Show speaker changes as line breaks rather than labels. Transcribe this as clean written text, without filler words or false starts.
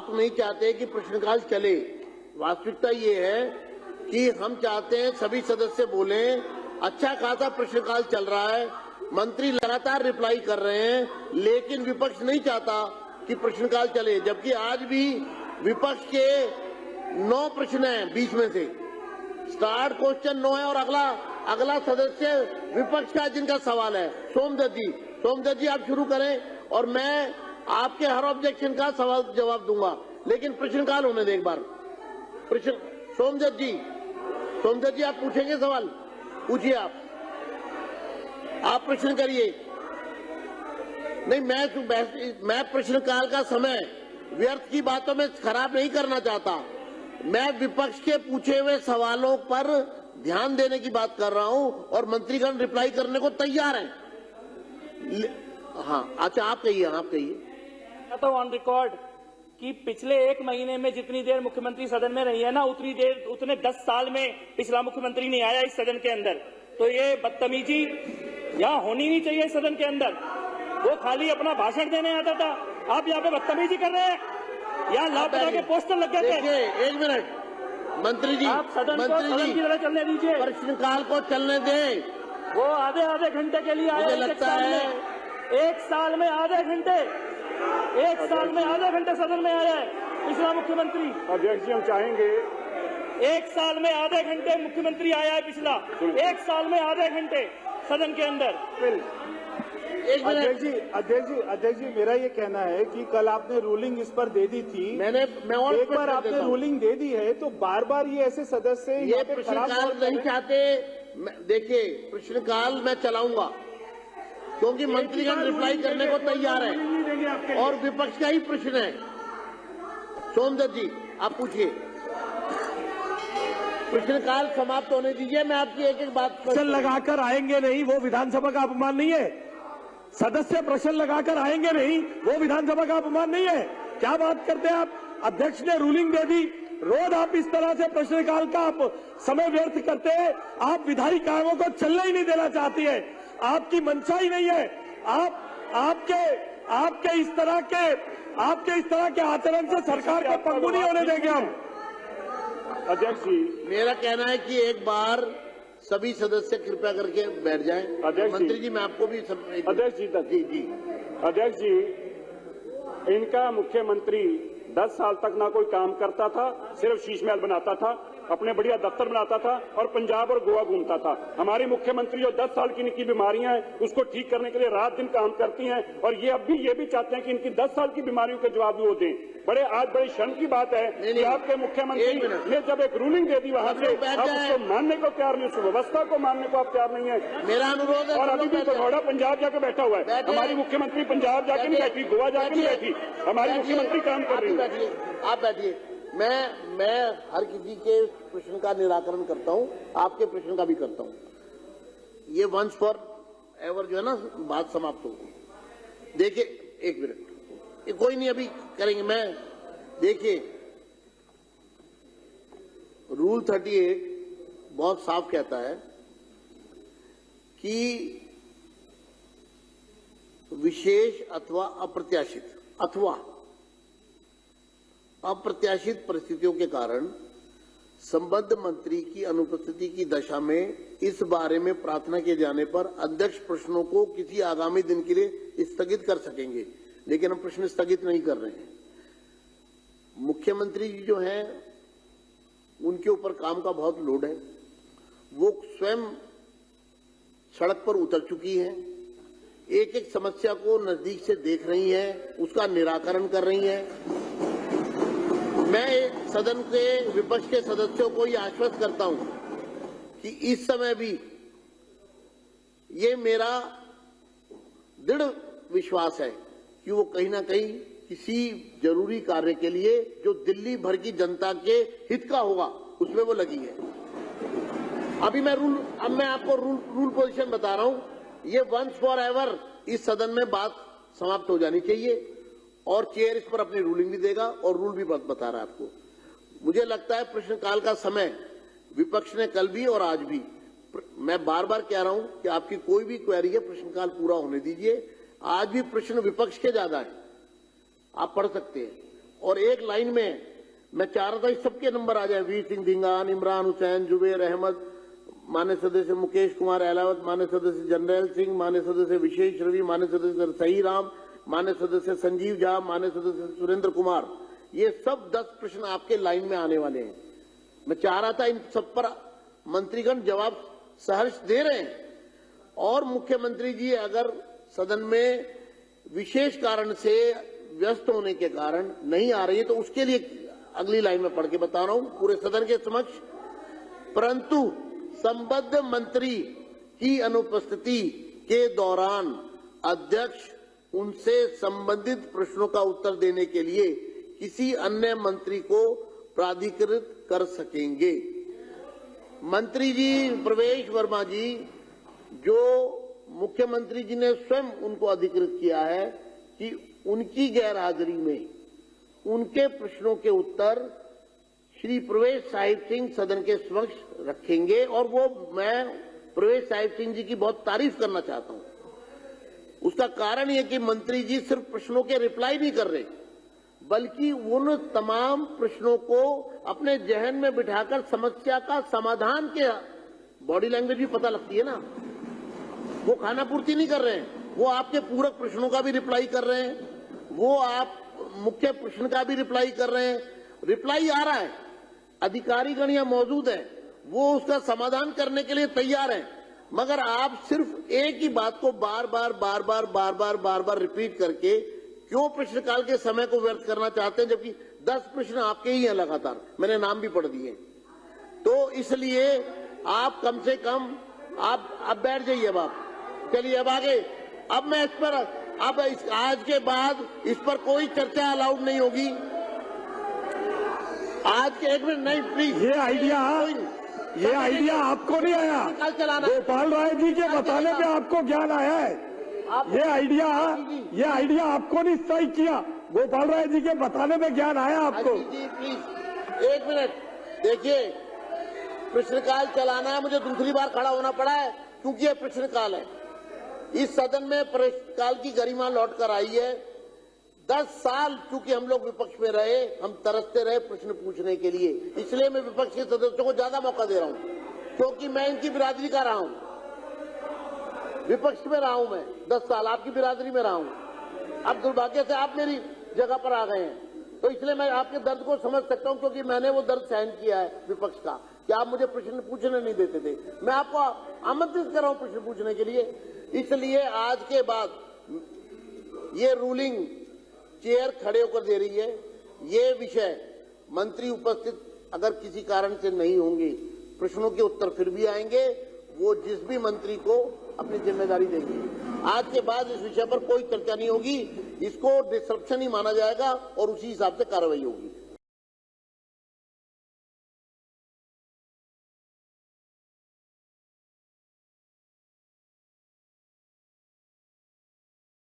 आप नहीं चाहते कि प्रश्नकाल चले। वास्तविकता ये है कि हम चाहते हैं सभी सदस्य बोलें। अच्छा खासा प्रश्नकाल चल रहा है, मंत्री लगातार रिप्लाई कर रहे हैं, लेकिन विपक्ष नहीं चाहता कि प्रश्नकाल चले, जबकि आज भी विपक्ष के 9 प्रश्न हैं 20 में से। स्टार्ट क्वेश्चन 9 है और अगला सदस्य विपक्ष का जिनका सवाल है सोमदत्त जी आप शुरू करें और मैं आपके हर ऑब्जेक्शन का सवाल जवाब दूंगा, लेकिन प्रश्नकाल होने दें एक बार। प्रश्न सोमदत्त जी आप पूछेंगे सवाल, पूछिए आप प्रश्न करिए। नहीं, मैं प्रश्नकाल का समय व्यर्थ की बातों में खराब नहीं करना चाहता। मैं विपक्ष के पूछे हुए सवालों पर ध्यान देने की बात कर रहा हूं और मंत्रीगण रिप्लाई करने को तैयार हैं। हाँ, अच्छा आप कहिए।
तो ऑन रिकॉर्ड कि पिछले 1 महीने में जितनी देर मुख्यमंत्री सदन में रही है ना, उतने 10 साल में पिछला मुख्यमंत्री नहीं आया इस सदन के अंदर। तो ये बदतमीजी यहाँ होनी नहीं चाहिए सदन के अंदर। वो खाली अपना भाषण देने आता था, आप यहाँ पे बदतमीजी कर रहे हैं। यहाँ लापता के पोस्टर लग गए थे।
एक मिनट मंत्री जी,
आप सदन की तरह चलने दीजिए,
प्रश्नकाल को चलने दें।
वो आधे घंटे के लिए आए।
मुझे लगता है
1 साल में आधे घंटे सदन में आया है पिछला मुख्यमंत्री।
अध्यक्ष जी हम चाहेंगे
1 साल में आधे घंटे मुख्यमंत्री आया है पिछला, 1 साल में आधे घंटे सदन के अंदर।
अध्यक्ष जी मेरा ये कहना है कि कल आपने रूलिंग इस पर दे दी थी। एक बार आपने रूलिंग दे दी है तो बार बार ये ऐसे सदस्य
ये प्रश्नकाल नहीं चाहते। देखिए प्रश्नकाल मैं चलाऊंगा क्योंकि मंत्रीगण रिप्लाई करने को तैयार है और विपक्ष का ही प्रश्न है। सोमदत्त जी आप पूछिए, प्रश्नकाल समाप्त होने दीजिए। मैं आपकी एक बात
प्रश्न लगाकर आएंगे नहीं, वो विधानसभा का अपमान नहीं है। सदस्य प्रश्न लगाकर आएंगे नहीं, वो विधानसभा का अपमान नहीं है। क्या बात करते हैं आप? अध्यक्ष ने रूलिंग दे दी, रोज आप इस तरह से प्रश्नकाल का आप समय व्यर्थ करते हैं। आप विधायी कामों को चलने ही नहीं देना चाहती है, आपकी मंशा ही नहीं है। आपके इस तरह के आचरण से सरकार को पंगु नहीं होने देंगे हम।
अध्यक्ष जी
मेरा कहना है कि एक बार सभी सदस्य कृपया करके बैठ जाएं। मंत्री जी मैं आपको भी
अध्यक्ष जी इनका मुख्यमंत्री 10 साल तक ना कोई काम करता था, सिर्फ शीश महल बनाता था, अपने बढ़िया दफ्तर बनाता था और पंजाब और गोवा घूमता था। हमारी मुख्यमंत्री जो 10 साल की इनकी बीमारियां हैं उसको ठीक करने के लिए रात दिन काम करती हैं और ये अब भी चाहते हैं कि इनकी 10 साल की बीमारियों के जवाब भी वो दें। आज बड़ी शर्म की बात है कि आपके मुख्यमंत्री ने जब एक रूलिंग दे दी वहां से, आप उसको मानने को तैयार नहीं, उस व्यवस्था को मानने को आप तैयार नहीं है।
मेरा अनुरोध है।
और अभी भी भगौड़ा पंजाब जाके बैठा हुआ है। हमारी मुख्यमंत्री पंजाब जाके नहीं बैठी, गोवा जाके नहीं बैठी, हमारी मुख्यमंत्री काम कर रही है।
आप बैठिए। मैं हर किसी के प्रश्न का निराकरण करता हूं, आपके प्रश्न का भी करता हूं। ये वंस फॉर एवर जो है ना बात समाप्त हो। देखिए एक मिनट, ये कोई नहीं अभी करेंगे। मैं देखिए रूल 38 बहुत साफ कहता है कि विशेष अथवा अप्रत्याशित परिस्थितियों के कारण संबद्ध मंत्री की अनुपस्थिति की दशा में इस बारे में प्रार्थना किए जाने पर अध्यक्ष प्रश्नों को किसी आगामी दिन के लिए स्थगित कर सकेंगे, लेकिन हम प्रश्न स्थगित नहीं कर रहे हैं। मुख्यमंत्री जी जो हैं उनके ऊपर काम का बहुत लोड है, वो स्वयं सड़क पर उतर चुकी हैं, एक एक समस्या को नजदीक से देख रही हैं, उसका निराकरण कर रही हैं। मैं सदन के विपक्ष के सदस्यों को ये आश्वस्त करता हूं कि इस समय भी ये मेरा दृढ़ विश्वास है कि वो कहीं ना कहीं किसी जरूरी कार्य के लिए जो दिल्ली भर की जनता के हित का होगा उसमें वो लगी है। अब मैं आपको रूल पोजीशन बता रहा हूं। ये वंस फॉर एवर इस सदन में बात समाप्त हो जानी चाहिए और चेयर इस पर अपनी रूलिंग भी देगा और रूल भी बता रहा है आपको। मुझे लगता है प्रश्नकाल का समय विपक्ष ने कल भी और आज भी, मैं बार बार कह रहा हूं कि आपकी कोई भी क्वेरी है प्रश्नकाल पूरा होने दीजिए। आज भी प्रश्न विपक्ष के ज्यादा है, आप पढ़ सकते हैं। और एक लाइन में मैं चाह रहा था इस सबके नंबर आ जाए, वीर सिंह धिंगान, इमरान हुसैन, जुबेर अहमद, मान्य सदस्य मुकेश कुमार अहलावत, मान्य सदस्य जनरल सिंह, मान्य सदस्य विशेष रवि, मान्य सदस्य सही राम, मान्य सदस्य संजीव झा, मान्य सदस्य सुरेंद्र कुमार, ये सब 10 प्रश्न आपके लाइन में आने वाले हैं। मैं चाह रहा था इन सब पर मंत्रीगण जवाब सहर्ष दे रहे हैं, और मुख्यमंत्री जी अगर सदन में विशेष कारण से व्यस्त होने के कारण नहीं आ रही है तो उसके लिए अगली लाइन में पढ़ के बता रहा हूं पूरे सदन के समक्ष। परंतु संबद्ध मंत्री की अनुपस्थिति के दौरान अध्यक्ष उनसे संबंधित प्रश्नों का उत्तर देने के लिए किसी अन्य मंत्री को प्राधिकृत कर सकेंगे। मंत्री जी प्रवेश वर्मा जी, जो मुख्यमंत्री जी ने स्वयं उनको अधिकृत किया है कि उनकी गैरहाजिरी में उनके प्रश्नों के उत्तर श्री प्रवेश साहिब सिंह सदन के समक्ष रखेंगे, और वो मैं प्रवेश साहिब सिंह जी की बहुत तारीफ करना चाहता हूं। उसका कारण यह कि मंत्री जी सिर्फ प्रश्नों के रिप्लाई नहीं कर रहे, बल्कि उन तमाम प्रश्नों को अपने जहन में बिठाकर समस्या का समाधान के, बॉडी लैंग्वेज भी पता लगती है ना, वो खाना पूर्ति नहीं कर रहे हैं, वो आपके पूरक प्रश्नों का भी रिप्लाई कर रहे हैं, वो आप मुख्य प्रश्न का भी रिप्लाई कर रहे हैं। रिप्लाई आ रहा है, अधिकारीगण यहाँ मौजूद है, वो उसका समाधान करने के लिए तैयार हैं, मगर आप सिर्फ एक ही बात को बार बार रिपीट करके क्यों प्रश्नकाल के समय को व्यर्थ करना चाहते हैं, जबकि 10 प्रश्न आपके ही हैं लगातार, मैंने नाम भी पढ़ दिए। तो इसलिए आप कम से कम आप बैठ जाइए, अब आप चलिए अब आगे। अब मैं इस पर आज के बाद इस पर कोई चर्चा अलाउड नहीं होगी। आज के एक मिनट नहीं, प्लीज।
ये आइडिया आपको नहीं आया,
कल चलाना
गोपाल राय जी के बताने पे आपको ज्ञान आया है। ये आइडिया आपको नहीं स्ट्राइक किया, गोपाल राय जी के बताने में ज्ञान आया आपको।
जी प्लीज एक मिनट देखिए, प्रश्नकाल चलाना है, मुझे दूसरी बार खड़ा होना पड़ा है क्योंकि ये प्रश्नकाल है। इस सदन में प्रश्नकाल की गरिमा लौट कर आई है। 10 साल चूंकि हम लोग विपक्ष में रहे, हम तरसते रहे प्रश्न पूछने के लिए, इसलिए मैं विपक्ष के सदस्यों को ज्यादा मौका दे रहा हूं, क्योंकि मैं इनकी बिरादरी का रहा हूं, विपक्ष में रहा हूं मैं 10 साल, आपकी बिरादरी में रहा हूं। अब दुर्भाग्य से आप मेरी जगह पर आ गए हैं, तो इसलिए मैं आपके दर्द को समझ सकता हूं, क्योंकि मैंने वो दर्द सहन किया है विपक्ष का, कि आप मुझे प्रश्न पूछने नहीं देते थे। मैं आपको आमंत्रित कर रहा हूं प्रश्न पूछने के लिए। इसलिए आज के बाद ये रूलिंग चेयर खड़े होकर दे रही है, ये विषय मंत्री उपस्थित अगर किसी कारण से नहीं होंगे, प्रश्नों के उत्तर फिर भी आएंगे, वो जिस भी मंत्री को अपनी जिम्मेदारी देंगे। आज के बाद इस विषय पर कोई चर्चा नहीं होगी, इसको डिस्ट्रप्शन ही माना जाएगा और उसी हिसाब से कार्रवाई होगी।